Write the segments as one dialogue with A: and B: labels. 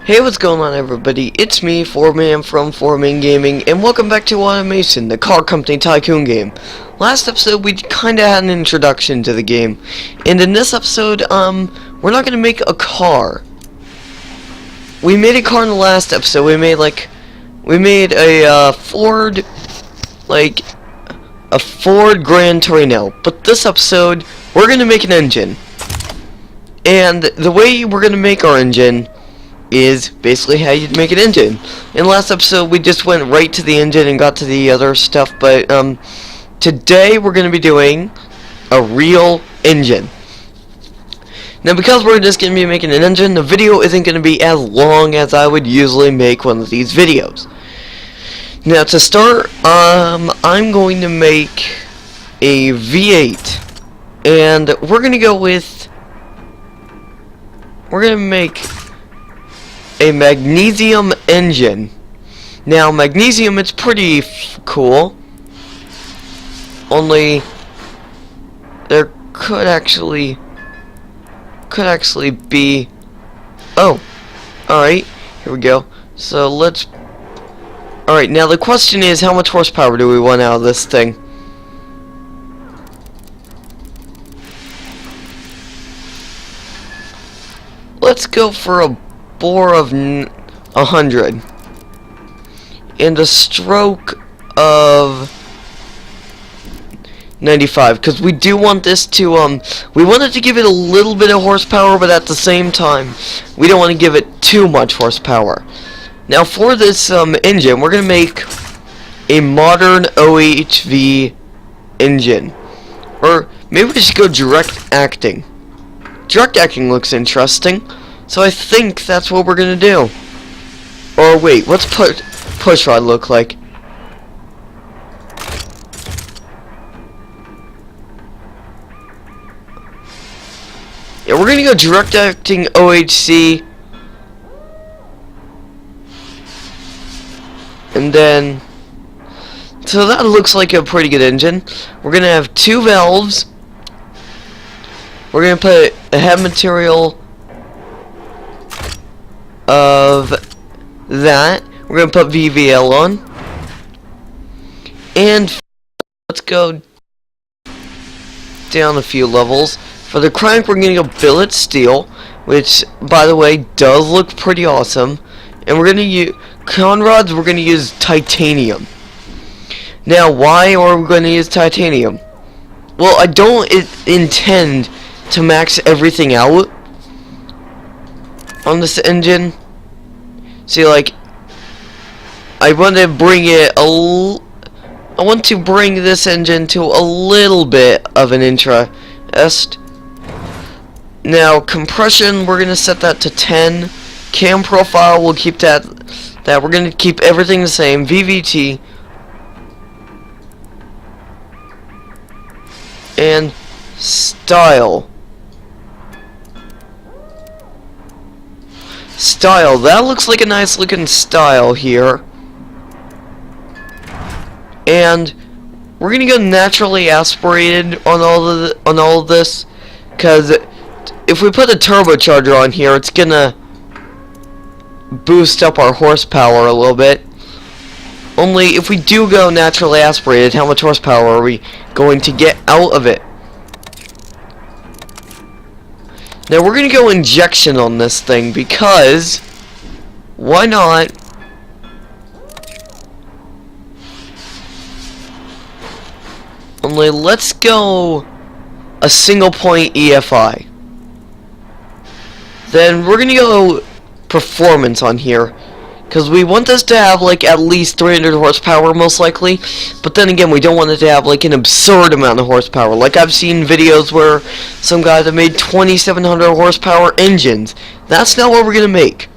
A: Hey, what's going on, everybody? It's me, 4Man from 4Man Gaming, and welcome back to Automation, the car company tycoon game. Last episode, we kinda had an introduction to the game, and in this episode, we're not gonna make a car. We made a car in the last episode. We made a Ford Grand Torino, but this episode, we're gonna make an engine. And the way we're gonna make our engine is basically how you'd make an engine. In the last episode, we just went right to the engine and got to the other stuff, but today we're going to be doing a real engine. Now, because we're just going to be making an engine, the video isn't going to be as long as I would usually make one of these videos. Now, to start, I'm going to make a V8, and we're going to make a magnesium engine. Now, magnesium, it's pretty cool. Only there could actually be. Oh, all right. Here we go. So let's. All right. Now the question is, how much horsepower do we want out of this thing? Let's go for a bore of 100 and a stroke of 95, because we do want this to we wanted to give it a little bit of horsepower, but at the same time we don't want to give it too much horsepower. Now for this engine, we're gonna make a modern OHV engine, or maybe we should go direct acting. Direct acting looks interesting. So I think that's what we're gonna do. Or wait, what's push rod look like? Yeah, we're gonna go direct acting OHC, and then so that looks like a pretty good engine. We're gonna have two valves. We're gonna put a head material of that. We're gonna put VVL on, and let's go down a few levels. For the crank, we're gonna go billet steel, which, by the way, does look pretty awesome. And we're gonna use conrods. We're gonna use titanium. Now, why are we gonna use titanium? Well, I don't intend to max everything out on this engine. See, like, I want to bring this engine to a little bit of an interest. Now, compression, we're gonna set that to 10. Cam profile, we'll keep that we're gonna keep everything the same. VVT and style. Style, that looks like a nice looking style here. And we're gonna go naturally aspirated on all of this, because if we put a turbocharger on here, it's gonna boost up our horsepower a little bit. Only if we do go naturally aspirated, how much horsepower are we going to get out of it? Now we're gonna go injection on this thing, because why not? Only let's go a single point EFI. Then we're gonna go performance on here, because we want this to have like at least 300 horsepower most likely, but then again we don't want it to have like an absurd amount of horsepower. Like I've seen videos where some guys have made 2700 horsepower engines. That's not what we're gonna make.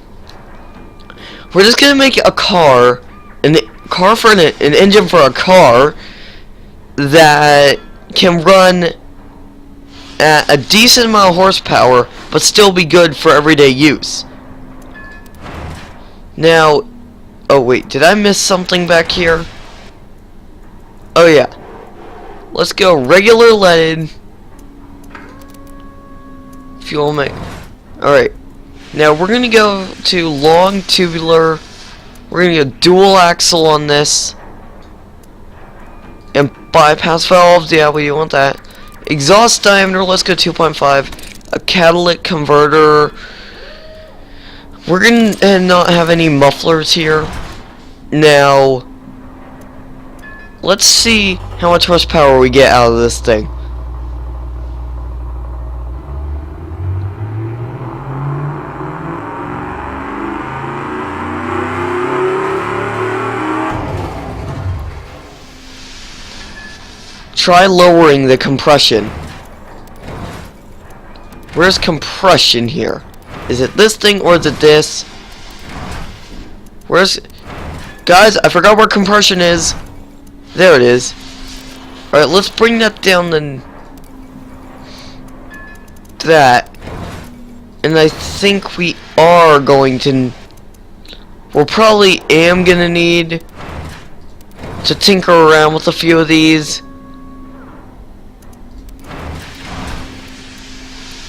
A: We're just gonna make a car, an engine for a car that can run at a decent amount of horsepower but still be good for everyday use. Now, oh wait, did I miss something back here? Oh yeah. Let's go regular leaded fuel mix. Alright. Now we're gonna go to long tubular. We're gonna go dual axle on this. And bypass valves, yeah, we want that. Exhaust diameter, let's go 2.5. A catalytic converter. We're gonna not have any mufflers here. Now, let's see how much horsepower we get out of this thing. Try lowering the compression. Where's compression here? Is it this thing or is it this? Where's... Guys, I forgot where compression is. There it is. Alright, let's bring that down then. That. And I think we are going to... We'll probably am gonna need to tinker around with a few of these.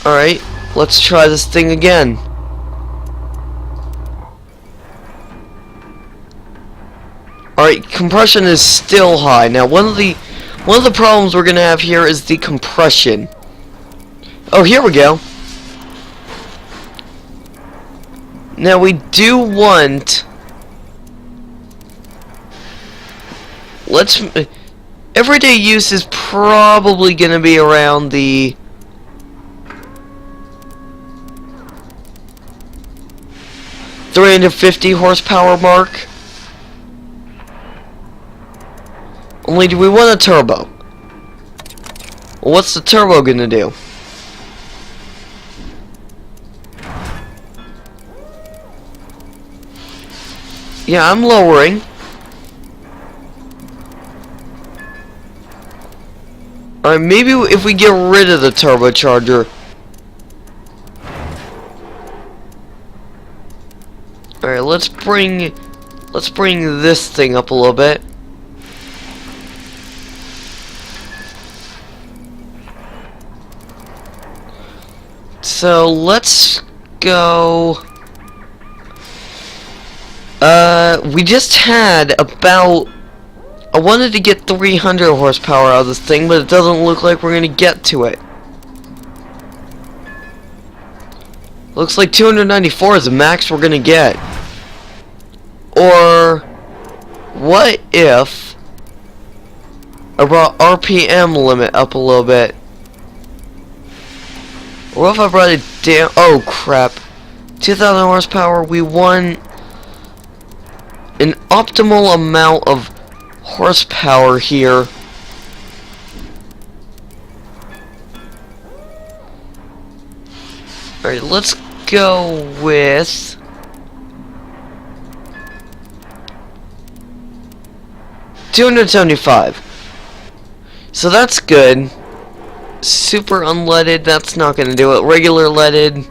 A: Alright, let's try this thing again. Alright, compression is still high. Now one of the problems we're gonna have here is the compression. Oh, here we go. Now we do want... Everyday use is probably gonna be around the... 350 horsepower mark. Only do we want a turbo? Well, what's the turbo gonna do? Yeah, I'm lowering. Alright, maybe if we get rid of the turbocharger. Alright, let's bring this thing up a little bit. So let's go. We just had about... I wanted to get 300 horsepower out of this thing, but it doesn't look like we're gonna get to it. Looks like 294 is the max we're gonna get. Or what if I brought RPM limit up a little bit? Or what if I brought it down? Oh crap. 2,000 horsepower, we want an optimal amount of horsepower here. Alright, let's go with... $275. So that's good. Super unleaded, that's not gonna do it. Regular leaded.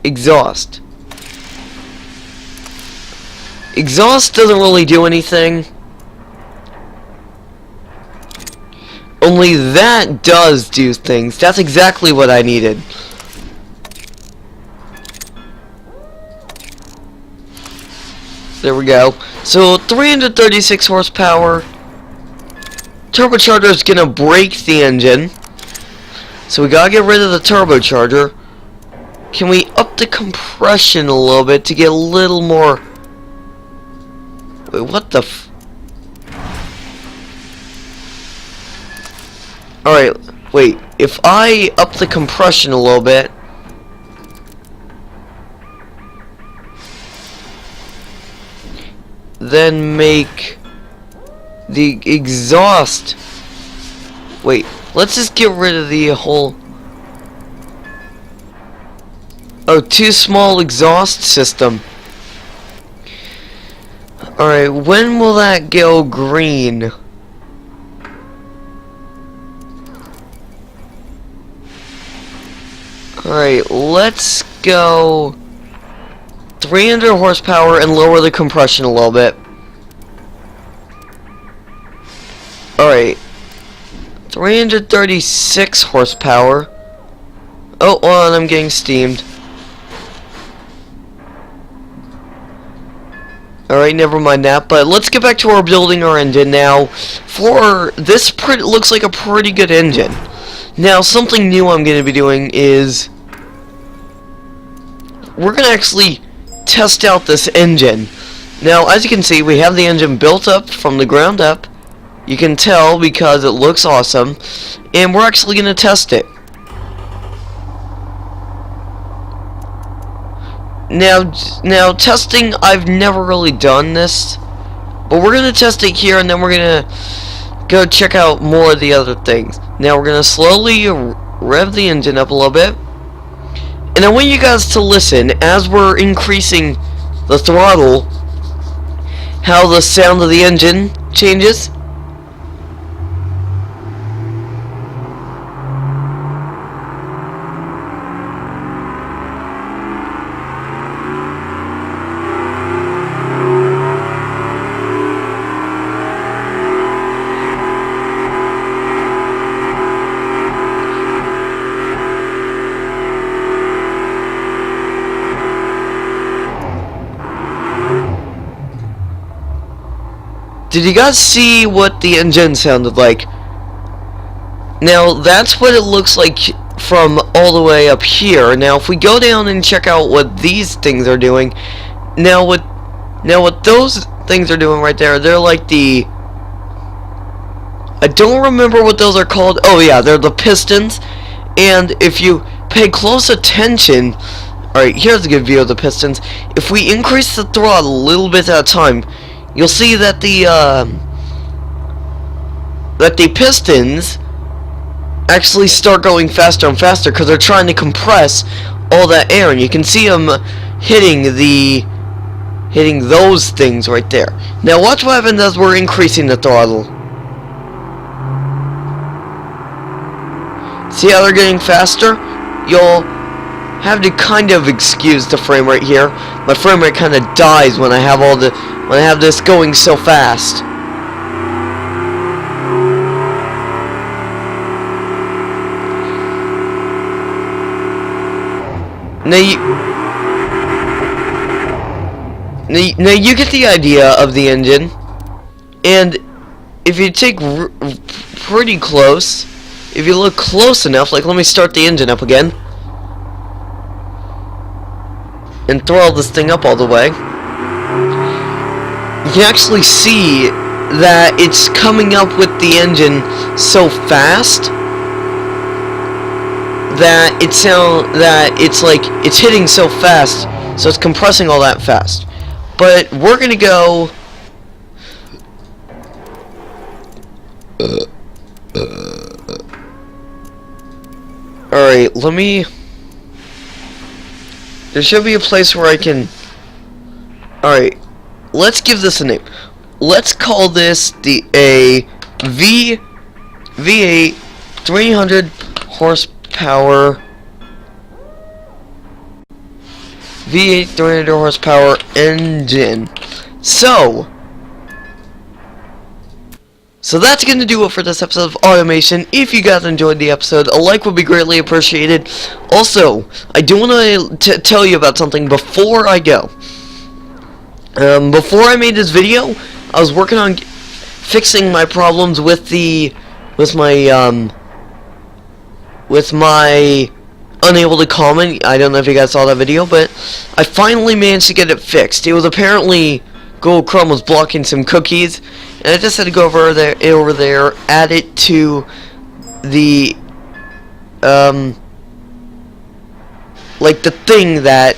A: Exhaust. Exhaust doesn't really do anything. Only that does do things. That's exactly what I needed. There we go. So 336 horsepower. Turbocharger is gonna break the engine. So we gotta get rid of the turbocharger. Can we up the compression a little bit to get a little more... Wait, what the f... Alright, wait. If I up the compression a little bit... Then make the exhaust... Wait, let's just get rid of the whole... Oh, too small exhaust system. Alright, when will that go green? Alright, let's go 300 horsepower and lower the compression a little bit. Alright, 336 horsepower. Oh, and I'm getting steamed. Alright, never mind that, but let's get back to our building our engine now. For this, looks like a pretty good engine. Now, something new I'm going to be doing is we're going to actually test out this engine. Now, as you can see, we have the engine built up from the ground up. You can tell because it looks awesome, and we're actually going to test it. Now testing, I've never really done this, but we're gonna test it here, and then we're gonna go check out more of the other things. Now we're gonna slowly rev the engine up a little bit, and I want you guys to listen as we're increasing the throttle, how the sound of the engine changes. Did you guys see what the engine sounded like? Now, that's what it looks like from all the way up here. Now, if we go down and check out what these things are doing, now what those things are doing right there, they're like the... I don't remember what those are called. Oh yeah, they're the pistons. And if you pay close attention... Alright, here's a good view of the pistons. If we increase the throttle a little bit at a time, you'll see that the pistons actually start going faster and faster because they're trying to compress all that air, and you can see them hitting those things right there. Now watch what happens as we're increasing the throttle. See how they're getting faster? You'll have to kind of excuse the frame rate here. My frame rate kind of dies when I have this going so fast. Now you get the idea of the engine, and if you take pretty close, if you look close enough, like let me start the engine up again and throttle this thing up all the way, you can actually see that it's coming up with the engine so fast that it's hitting so fast, so it's compressing all that fast. But we're gonna go alright, there should be a place where I can... Alright, let's give this a name. Let's call this a V8 300 horsepower V8 300 horsepower engine. So that's going to do it for this episode of Automation. If you guys enjoyed the episode, a like would be greatly appreciated. Also, I do want to tell you about something before I go. Before I made this video, I was working on fixing my problems with my unable to comment. I don't know if you guys saw that video, but I finally managed to get it fixed. It was apparently Google Chrome was blocking some cookies, and I just had to go over there, add it to the like the thing that...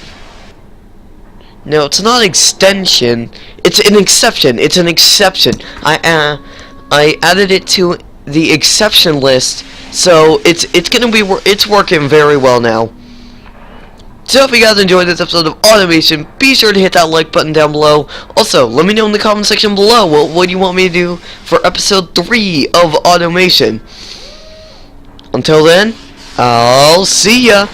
A: No, it's not extension. It's an exception. It's an exception. I added it to the exception list, so it's working very well now. So if you guys enjoyed this episode of Automation, be sure to hit that like button down below. Also, let me know in the comment section below what do you want me to do for episode 3 of Automation. Until then, I'll see ya.